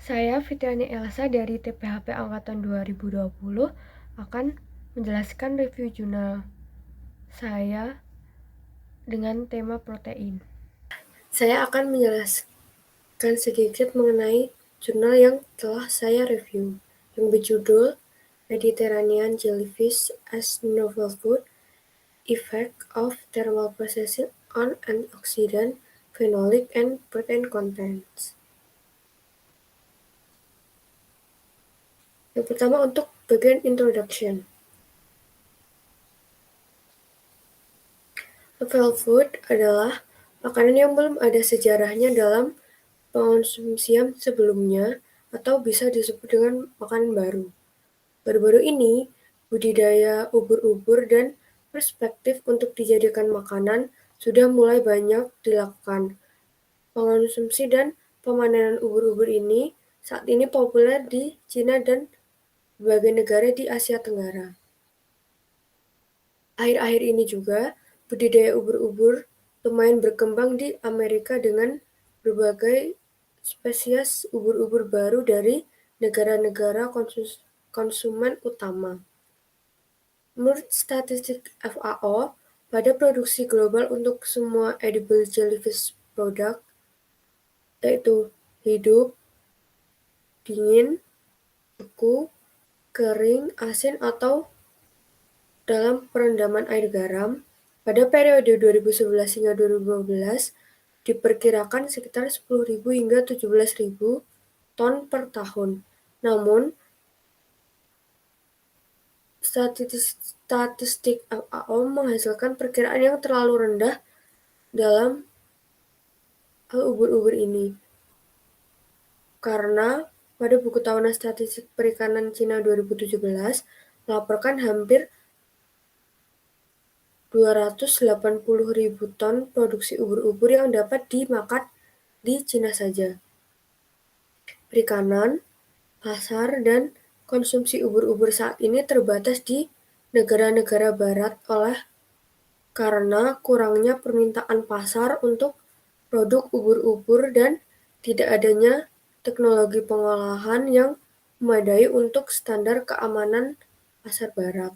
Saya Fitriani Elsa dari TPHP Angkatan 2020 akan menjelaskan review jurnal saya dengan tema protein. Saya akan menjelaskan sedikit mengenai jurnal yang telah saya review, yang berjudul Mediterranean Jellyfish as Novel Food: Effect of Thermal Processing on Antioxidant, Phenolic, and Protein Contents. Yang pertama untuk bagian introduction. Novel food adalah makanan yang belum ada sejarahnya dalam pengonsumsian sebelumnya atau bisa disebut dengan makanan baru. Baru-baru ini, budidaya ubur-ubur dan perspektif untuk dijadikan makanan sudah mulai banyak dilakukan. Pengonsumsi dan pemanenan ubur-ubur ini saat ini populer di Cina dan berbagai negara di Asia Tenggara. Akhir-akhir ini juga, budidaya ubur-ubur lumayan berkembang di Amerika dengan berbagai spesies ubur-ubur baru dari negara-negara konsumen utama. Menurut statistik FAO, pada produksi global untuk semua edible jellyfish product, yaitu hidup, dingin, beku, kering, asin, atau dalam perendaman air garam, pada periode 2011 hingga 2012 diperkirakan sekitar 10.000 hingga 17.000 ton per tahun. Namun, statistik FAO menghasilkan perkiraan yang terlalu rendah dalam hal ubur-ubur ini. Karena pada buku tahunan statistik perikanan Cina 2017 melaporkan hampir 280.000 ton produksi ubur-ubur yang dapat dimakan di Cina saja. Perikanan, pasar, dan konsumsi ubur-ubur saat ini terbatas di negara-negara barat karena kurangnya permintaan pasar untuk produk ubur-ubur dan tidak adanya teknologi pengolahan yang memadai untuk standar keamanan pasar barat.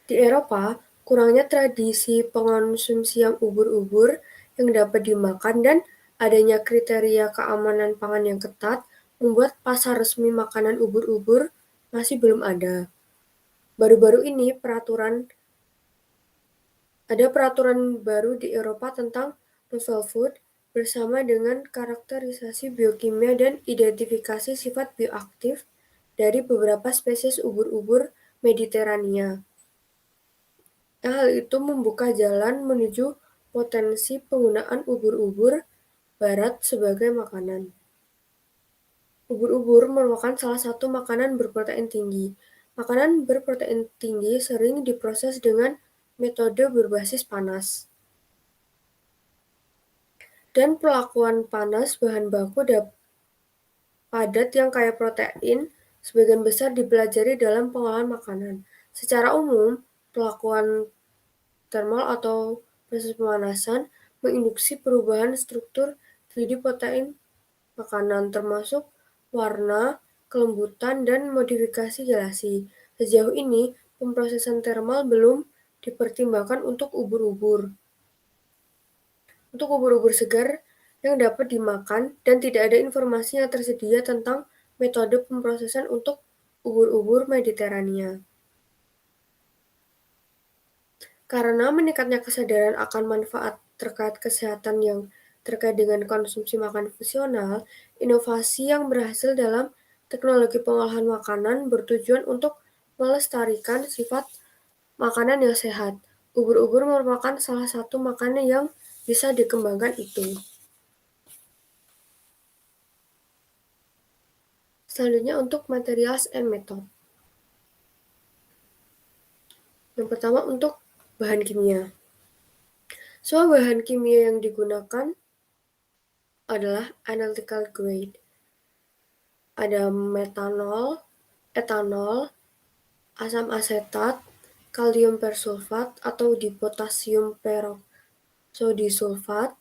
Di Eropa, kurangnya tradisi pengonsumsian ubur-ubur yang dapat dimakan dan adanya kriteria keamanan pangan yang ketat membuat pasar resmi makanan ubur-ubur masih belum ada. Baru-baru ini ada peraturan baru di Eropa tentang novel food bersama dengan karakterisasi biokimia dan identifikasi sifat bioaktif dari beberapa spesies ubur-ubur Mediterania. Hal itu membuka jalan menuju potensi penggunaan ubur-ubur barat sebagai makanan. Ubur-ubur merupakan salah satu makanan berprotein tinggi. Makanan berprotein tinggi sering diproses dengan metode berbasis panas. Dan perlakuan panas bahan baku padat yang kaya protein sebagian besar dipelajari dalam pengolahan makanan. Secara umum, perlakuan termal atau proses pemanasan menginduksi perubahan struktur 3D protein makanan termasuk warna, kelembutan, dan modifikasi gelasi. Sejauh ini, pemrosesan termal belum dipertimbangkan untuk ubur-ubur. Untuk ubur-ubur segar yang dapat dimakan dan tidak ada informasi yang tersedia tentang metode pemrosesan untuk ubur-ubur Mediterania. Karena meningkatnya kesadaran akan manfaat terkait kesehatan yang terkait dengan konsumsi makanan fungsional, inovasi yang berhasil dalam teknologi pengolahan makanan bertujuan untuk melestarikan sifat makanan yang sehat. Ubur-ubur merupakan salah satu makanan yang bisa dikembangkan itu. Selanjutnya untuk materials and method. Yang pertama untuk bahan kimia. Semua bahan kimia yang digunakan adalah analytical grade. Ada metanol, etanol, asam asetat, kalium persulfat atau dipotasium peroksodisulfat,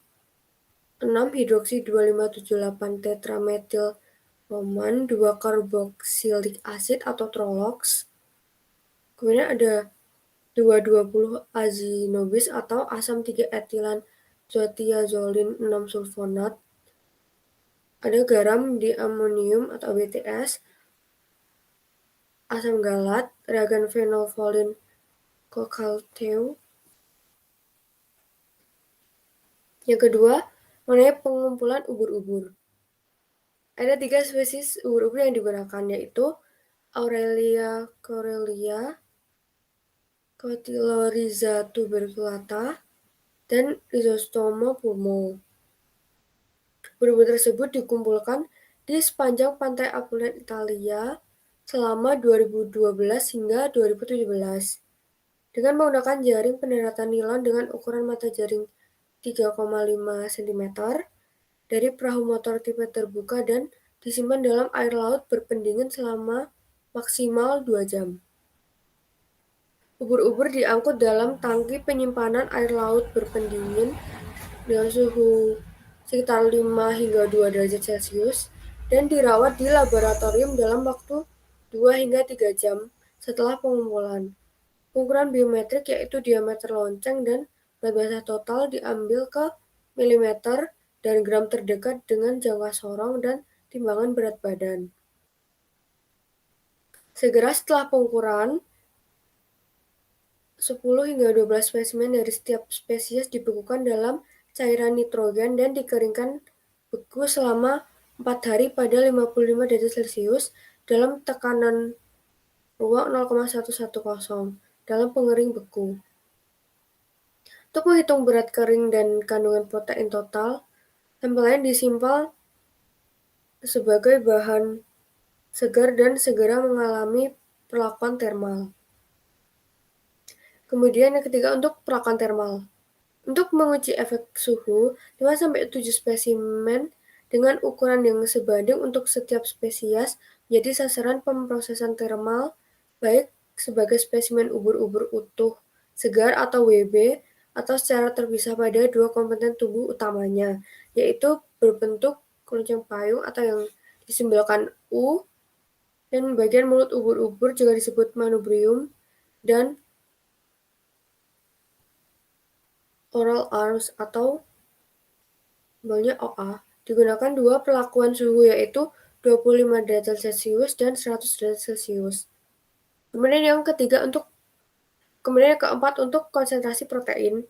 6-hidroksi 2578 tetrametil roman 2-karboksilik asid atau Trolox. Kemudian ada 220 azinobis atau asam 3-etilan zotiazolin 6 sulfonat. Ada garam diamonium atau BTS, asam galat, reagen fenolfolin kokalteu. Yang kedua, mengenai pengumpulan ubur-ubur. Ada 3 spesies ubur-ubur yang digunakan, yaitu Aurelia corelia, Cotyloryza tuberculata, dan Rhizostoma pulmo. Ubur-ubur tersebut dikumpulkan di sepanjang pantai Apulian, Italia selama 2012 hingga 2017 dengan menggunakan jaring pendaratan nilon dengan ukuran mata jaring 3,5 cm dari perahu motor tipe terbuka dan disimpan dalam air laut berpendingin selama maksimal 2 jam. Ubur-ubur diangkut dalam tangki penyimpanan air laut berpendingin dengan suhu sekitar 5 hingga 2 derajat Celcius dan dirawat di laboratorium dalam waktu 2 hingga 3 jam setelah pengumpulan. Ukuran biometrik yaitu diameter lonceng dan berat basah total diambil ke milimeter dan gram terdekat dengan jangka sorong dan timbangan berat badan. Segera setelah pengukuran, 10 hingga 12 spesimen dari setiap spesies dibekukan dalam cairan nitrogen dan dikeringkan beku selama 4 hari pada 55 derajat Celcius dalam tekanan ruang 0,110 dalam pengering beku. Untuk menghitung berat kering dan kandungan protein total, sampelnya disimpan sebagai bahan segar dan segera mengalami perlakuan termal. Kemudian yang ketiga, untuk perlakuan termal. Untuk menguji efek suhu, 5-7 spesimen dengan ukuran yang sebanding untuk setiap spesies menjadi sasaran pemrosesan termal, baik sebagai spesimen ubur-ubur utuh, segar atau WB, atau secara terpisah pada 2 komponen tubuh utamanya, yaitu berbentuk keroncong payung atau yang disimbolkan U, dan bagian mulut ubur-ubur juga disebut manubrium, dan oral arms atau simbolnya OA. Digunakan 2 perlakuan suhu, yaitu 25 derajat Celcius dan 100 derajat Celcius. Kemudian yang keempat untuk konsentrasi protein.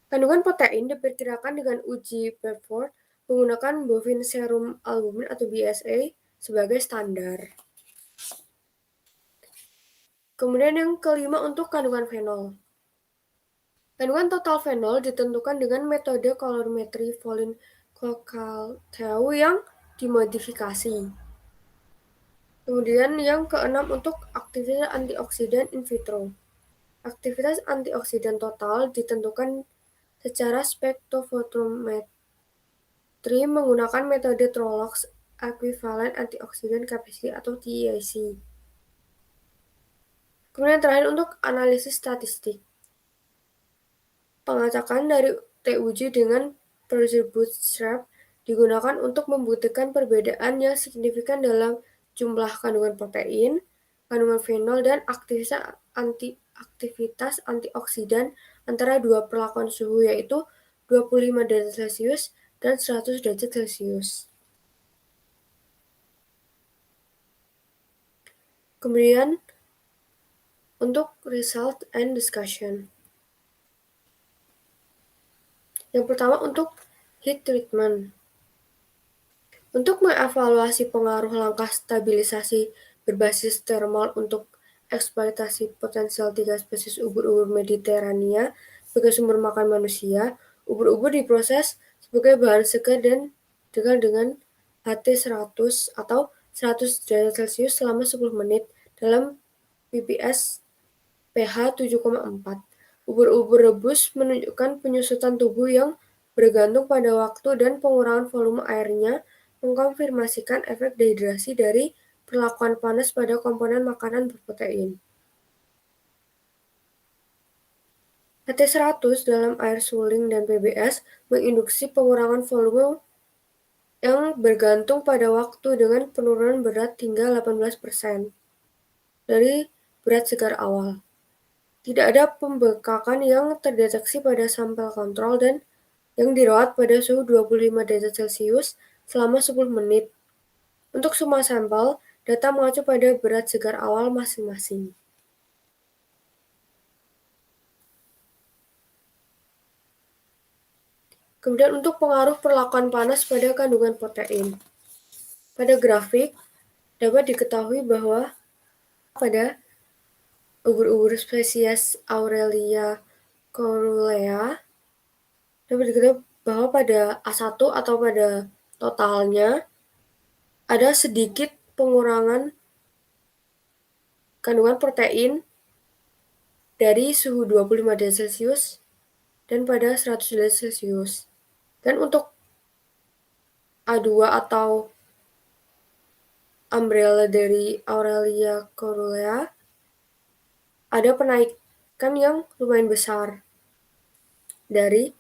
Kandungan protein diperkirakan dengan uji Bedford menggunakan bovine serum albumin atau BSA sebagai standar. Kemudian yang kelima untuk kandungan fenol. Kandungan total fenol ditentukan dengan metode kolorimetri Folin Kokalteu yang dimodifikasi. Kemudian yang keenam untuk aktivitas antioksidan in vitro. Aktivitas antioksidan total ditentukan secara spektrofotometri menggunakan metode Trolox Equivalent Antioxidant Capacity atau TEAC. Kemudian terakhir untuk analisis statistik. Pengacakan dari TUJ dengan producer bootstrap digunakan untuk membuktikan perbedaan yang signifikan dalam jumlah kandungan protein, kandungan fenol, dan aktivitas antioksidan antara 2 perlakuan suhu, yaitu 25 derajat Celcius dan 100 derajat Celcius. Kemudian untuk result and discussion. Yang pertama untuk heat treatment. Untuk mengevaluasi pengaruh langkah stabilisasi berbasis termal untuk eksploitasi potensial 3 spesies ubur-ubur Mediterania sebagai sumber makan manusia, ubur-ubur diproses sebagai bahan segar dan dengan HT100 atau 100 derajat Celcius selama 10 menit dalam PPS pH 7,4. Ubur-ubur rebus menunjukkan penyusutan tubuh yang bergantung pada waktu dan pengurangan volume airnya mengkonfirmasikan efek dehidrasi dari perlakuan panas pada komponen makanan berprotein. HT100 dalam air suling dan PBS menginduksi pengurangan volume yang bergantung pada waktu dengan penurunan berat hingga 18% dari berat segar awal. Tidak ada pembekakan yang terdeteksi pada sampel kontrol dan yang dirawat pada suhu 25 derajat Celcius selama 10 menit. Untuk semua sampel, data mengacu pada berat segar awal masing-masing. Kemudian untuk pengaruh perlakuan panas pada kandungan protein. Pada grafik, dapat diketahui bahwa pada ubur-ubur spesies Aurelia corulea dapat diketahui bahwa pada A1 atau pada totalnya ada sedikit pengurangan kandungan protein dari suhu 25 derajat Celcius dan pada 100 derajat Celcius. Dan untuk A2 atau umbrella dari Aurelia corulea ada penaikan yang lumayan besar dari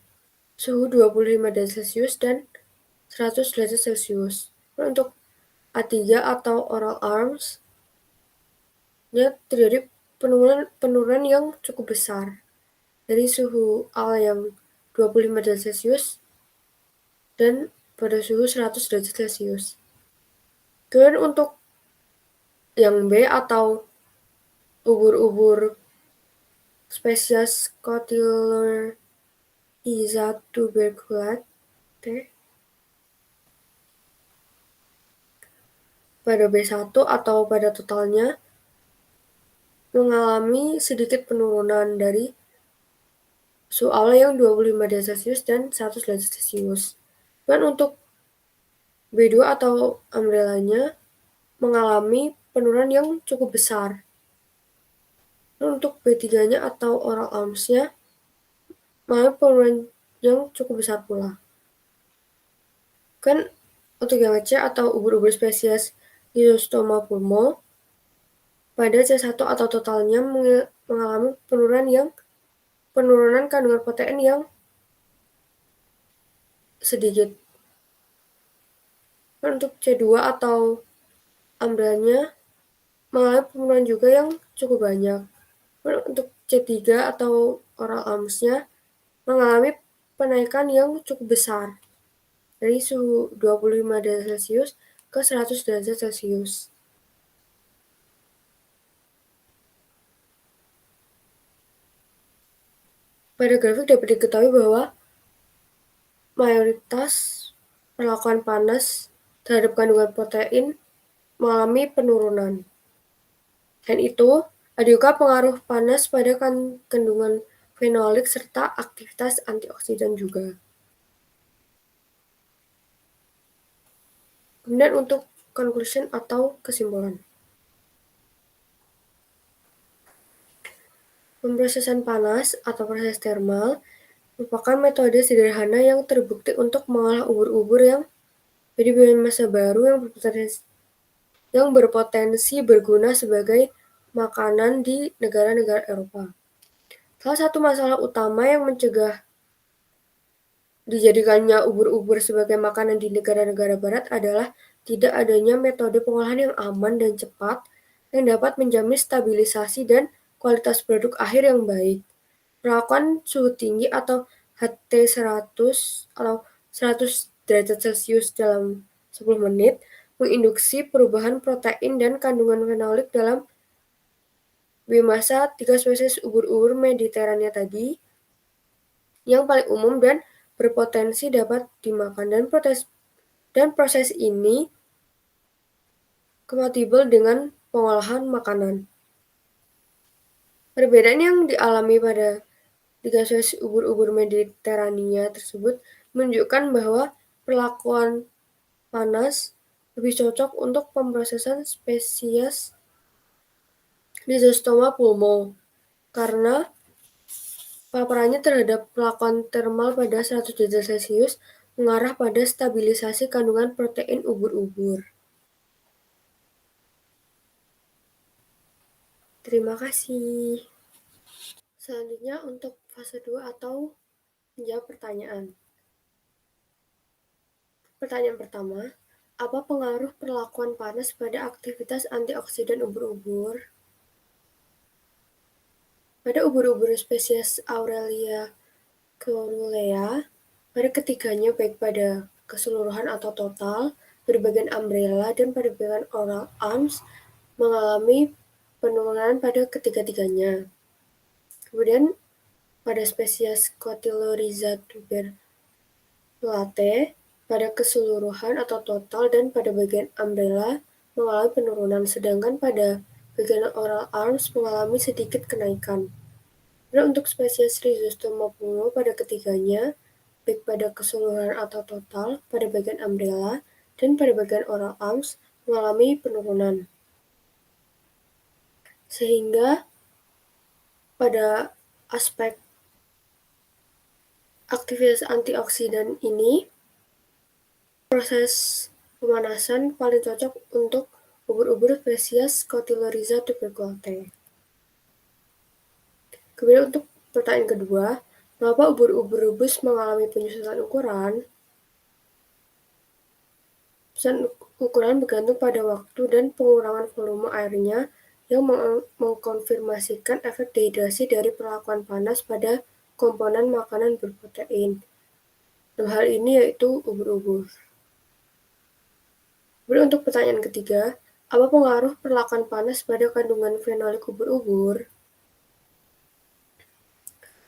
suhu 25 derajat Celcius dan 100 derajat Celcius. Untuk A3 atau oral arms, terjadi penurunan yang cukup besar dari suhu awal yang 25 derajat Celcius dan pada suhu 100 derajat Celcius. Kemudian untuk yang B atau ubur-ubur spesies Cotyledoniza tuberculate pada B1 atau pada totalnya mengalami sedikit penurunan dari suhu awal yang 25 derajat Celcius dan 100 derajat Celcius. Dan untuk B2 atau umbrellanya mengalami penurunan yang cukup besar. Dan untuk B3-nya atau oral arms-nya mengalami penurunan yang cukup besar pula. Kan untuk yang C atau ubur-ubur spesies Rhizostoma pulmo pada C1 atau totalnya mengalami penurunan kandungan protein yang sedikit. Dan untuk C2 atau umbrellanya mengalami penurunan juga yang cukup banyak. Dan untuk C3 atau oral arms-nya mengalami penaikan yang cukup besar dari suhu 25 derajat Celcius ke 100 derajat Celcius. Pada grafik dapat diketahui bahwa mayoritas perlakuan panas terhadap kandungan protein mengalami penurunan. Dan itu ada juga pengaruh panas pada kandungan fenolik serta aktivitas antioksidan juga. Kemudian untuk conclusion atau kesimpulan. Pemrosesan panas atau proses termal merupakan metode sederhana yang terbukti untuk mengolah ubur-ubur yang jadi biomasa baru yang berpotensi berguna sebagai makanan di negara-negara Eropa. Salah satu masalah utama yang mencegah dijadikannya ubur-ubur sebagai makanan di negara-negara barat adalah tidak adanya metode pengolahan yang aman dan cepat yang dapat menjamin stabilisasi dan kualitas produk akhir yang baik. Perlakuan suhu tinggi atau HT100 atau 100 derajat Celcius dalam 10 menit menginduksi perubahan protein dan kandungan fenolik dalam biomasa 3 spesies ubur-ubur Mediterania tadi yang paling umum dan berpotensi dapat dimakan, dan proses ini kompatibel dengan pengolahan makanan. Perbedaan yang dialami pada 3 spesies ubur-ubur Mediterania tersebut menunjukkan bahwa perlakuan panas lebih cocok untuk pemrosesan spesies Rhizostoma pulmo karena paparannya terhadap perlakuan termal pada 100 derajat Celcius mengarah pada stabilisasi kandungan protein ubur-ubur. Terima kasih. Selanjutnya untuk Fase 2 atau menjawab pertanyaan. Pertanyaan pertama, apa pengaruh perlakuan panas pada aktivitas antioksidan ubur-ubur? Pada ubur-ubur spesies Aurelia caerulea, pada ketiganya baik pada keseluruhan atau total, pada bagian umbrella, dan pada bagian oral arms mengalami penurunan pada ketiga-tiganya. Kemudian pada spesies Cotyloryza tuberculate, pada keseluruhan atau total dan pada bagian umbrella mengalami penurunan, sedangkan pada bagian oral arms mengalami sedikit kenaikan. Dan untuk spesies Rhizostoma pulmo pada ketiganya, baik pada keseluruhan atau total, pada bagian umbrella, dan pada bagian oral arms mengalami penurunan. Sehingga pada aspek aktivitas antioksidan ini, proses pemanasan paling cocok untuk ubur-ubur spesies Cotyloryza tuberculate. Kemudian untuk pertanyaan kedua, mengapa ubur-ubur rebus mengalami penyusutan ukuran? Penyusutan ukuran bergantung pada waktu dan pengurangan volume airnya yang mengkonfirmasikan efek dehidrasi dari perlakuan panas pada komponen makanan berprotein. Dalam hal ini yaitu ubur-ubur. Kemudian untuk pertanyaan ketiga, apa pengaruh perlakuan panas pada kandungan fenolik ubur-ubur?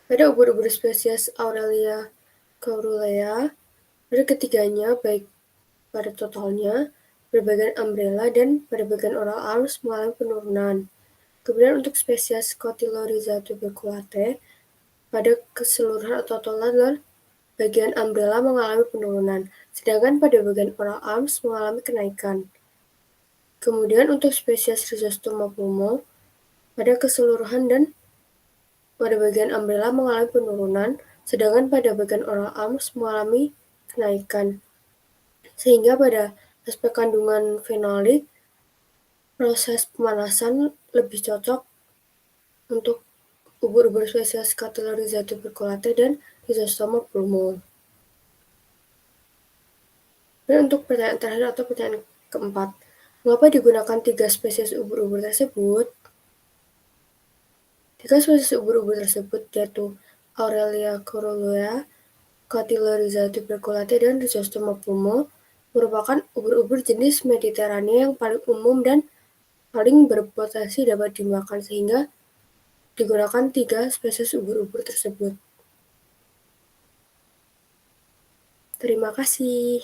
Pada ubur-ubur spesies Aurelia caerulea, pada ketiganya baik pada totalnya, pada bagian umbrella, dan pada bagian oral arms mengalami penurunan. Kemudian untuk spesies Cotyloryza tuberculate, pada keseluruhan atau total dan bagian umbrella mengalami penurunan, sedangkan pada bagian oral arms mengalami kenaikan. Kemudian untuk spesies Rhizostoma pulmo, pada keseluruhan dan pada bagian umbrella mengalami penurunan, sedangkan pada bagian oral arms mengalami kenaikan. Sehingga pada aspek kandungan fenolik, proses pemanasan lebih cocok untuk ubur-ubur spesies Cotyloryza tuberculate dan Rhizostoma pulmo. Dan untuk pertanyaan terakhir atau pertanyaan keempat, mengapa digunakan 3 spesies ubur-ubur tersebut? 3 spesies ubur-ubur tersebut yaitu Aurelia caerulea, Cotyloryza tuberculate, dan Rhizostoma pulmo merupakan ubur-ubur jenis Mediterania yang paling umum dan paling berpotensi dapat dimakan, sehingga digunakan 3 spesies ubur-ubur tersebut. Terima kasih.